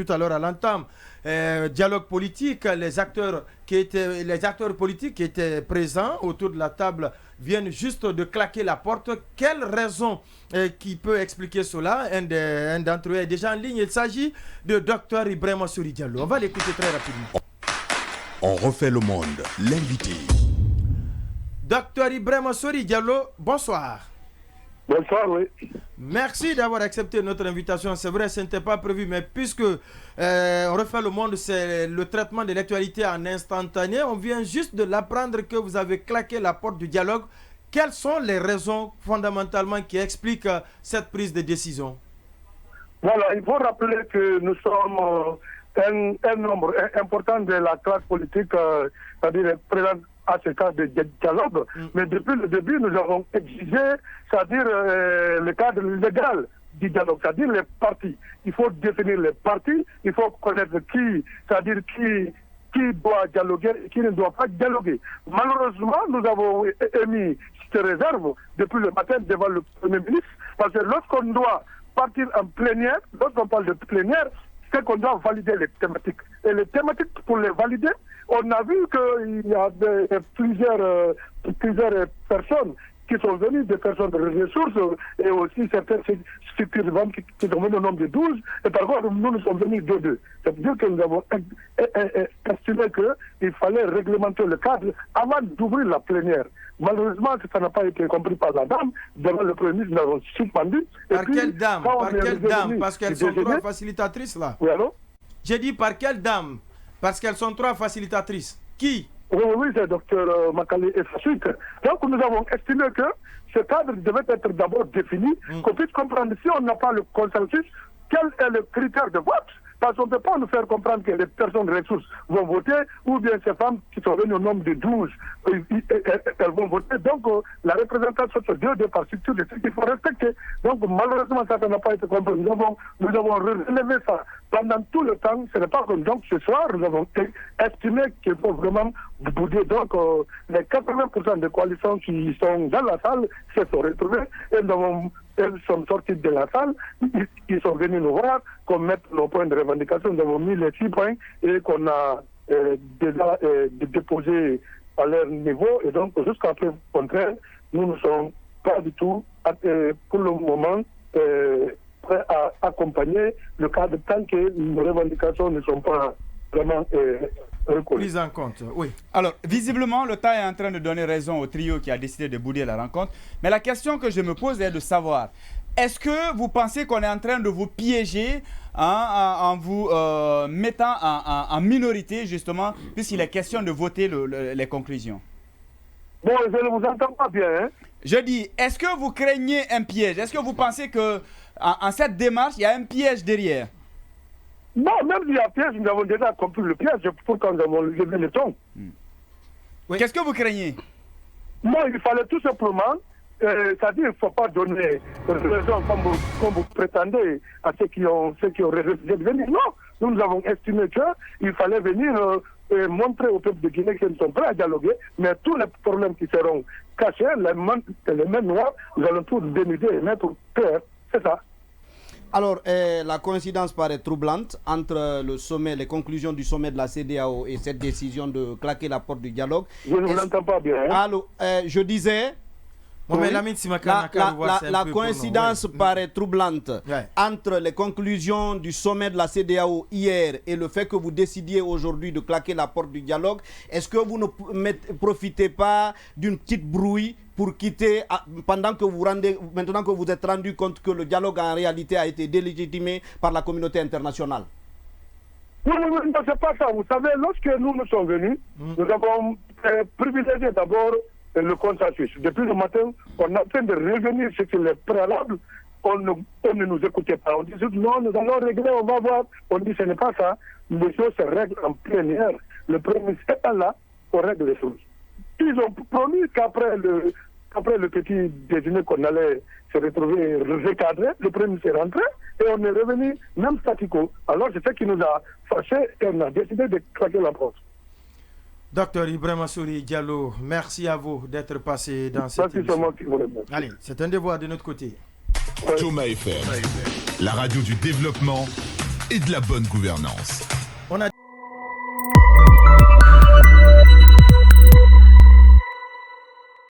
tout à l'heure à l'entame, dialogue politique, les acteurs politiques qui étaient présents autour de la table viennent juste de claquer la porte. Quelle raison qui peut expliquer cela? Un d'entre eux est déjà en ligne. Il s'agit de Dr Ibrahima Souri Diallo. On va l'écouter très rapidement. On refait le monde, l'invité. Dr Ibrahima Souri Diallo, bonsoir. Bonsoir, oui. Merci d'avoir accepté notre invitation. C'est vrai, ce n'était pas prévu, mais puisque on refait le monde, c'est le traitement de l'actualité en instantané. On vient juste de l'apprendre que vous avez claqué la porte du dialogue. Quelles sont les raisons fondamentalement qui expliquent cette prise de décision? Voilà, il faut rappeler que nous sommes un nombre important de la classe politique, c'est-à-dire présente à ce cas de dialogue. Mais depuis le début, nous avons exigé, c'est-à-dire le cadre légal du dialogue, c'est-à-dire les partis. Il faut définir les partis, il faut connaître qui, c'est-à-dire qui doit dialoguer et qui ne doit pas dialoguer. Malheureusement, nous avons émis cette réserve depuis le matin devant le Premier ministre, parce que lorsqu'on doit partir en plénière, lorsqu'on parle de plénière, c'est qu'on doit valider les thématiques. Et les thématiques, pour les valider, on a vu qu'il y a plusieurs personnes qui sont venues, des personnes de ressources et aussi certaines structures de vente qui sont venues au nombre de 12. Et par contre, nous sommes venus deux. Ça veut dire que nous avons estimé qu'il fallait réglementer le cadre avant d'ouvrir la plénière. Malheureusement, ça n'a pas été compris par la dame. Devant le Premier ministre, nous avons suspendu. Par quelle dame? Parce qu'elles sont trois facilitatrices là. Oui, allô? J'ai dit par quelle dame? Parce qu'elles sont trois facilitatrices. Qui? Oui, c'est Dr Makali et sa suite. Donc nous avons estimé que ce cadre devait être d'abord défini, qu'on puisse comprendre si on n'a pas le consensus, quel est le critère de vote. Parce qu'on ne peut pas nous faire comprendre que les personnes de ressources vont voter, ou bien ces femmes qui sont venues au nombre de 12, elles vont voter. Donc la représentation sur deux par structure, c'est ce qu'il faut respecter. Donc malheureusement, ça n'a pas été compris. Nous avons relevé ça pendant tout le temps. Ce n'est pas comme donc ce soir, nous avons estimé qu'il faut vraiment bouder. Donc les 80% des coalitions qui sont dans la salle se sont retrouvées et elles sont sorties de la salle, ils sont venus nous voir, qu'on mette nos points de revendication, nous avons mis les 6 points et qu'on a déjà déposé à leur niveau. Et donc, jusqu'à preuve contraire, nous ne sommes pas du tout, pour le moment, prêts à accompagner le cadre tant que nos revendications ne sont pas vraiment prise en compte, oui. Alors, visiblement, le temps est en train de donner raison au trio qui a décidé de bouder la rencontre. Mais la question que je me pose est de savoir, est-ce que vous pensez qu'on est en train de vous piéger en vous mettant en minorité, justement, puisqu'il est question de voter les conclusions? Bon, je ne vous entends pas bien. Hein? Je dis, est-ce que vous craignez un piège? Est-ce que vous pensez qu'en cette démarche, il y a un piège derrière? Non, même s'il y a piège, nous avons déjà compris le piège, pourquoi nous avons levé le ton. Oui. Qu'est-ce que vous craignez? Moi, il fallait tout simplement, c'est-à-dire qu'il ne faut pas donner raison comme vous prétendez à ceux qui ont refusé de venir. Non, nous avons estimé qu'il fallait venir montrer au peuple de Guinée qu'ils sont prêts à dialoguer, mais tous les problèmes qui seront cachés, les mains noires, nous allons tous dénuder et mettre au cœur. C'est ça. Alors, la coïncidence paraît troublante entre le sommet, les conclusions du sommet de la CEDEAO et cette décision de claquer la porte du dialogue. Je ne vous entends pas bien. Hein? Alors, je disais... La coïncidence paraît troublante entre les conclusions du sommet de la CEDEAO hier et le fait que vous décidiez aujourd'hui de claquer la porte du dialogue. Est-ce que vous ne profitez pas d'une petite brouille pour quitter maintenant que maintenant que vous êtes rendu compte que le dialogue en réalité a été délégitimé par la communauté internationale? Oui, c'est pas ça. Vous savez, lorsque nous sommes venus, nous avons privilégié d'abord le consensus. Depuis le matin, on est en train de revenir sur les préalables. On ne nous écoutait pas. On disait non, nous allons régler, on va voir. On dit ce n'est pas ça. Les choses se règlent en plénière. Le Premier ministre est là, on règle les choses. Ils ont promis qu'après le petit déjeuner qu'on allait se retrouver recadré, le Premier ministre est rentré et on est revenu même statico. Alors c'est ça qui nous a fâchés et on a décidé de claquer la porte. Docteur Ibrahima Souri Diallo, merci à vous d'être passé dans cette émission. Allez, c'est un devoir de notre côté. Thomas FM, la radio du développement, et de la bonne gouvernance. On a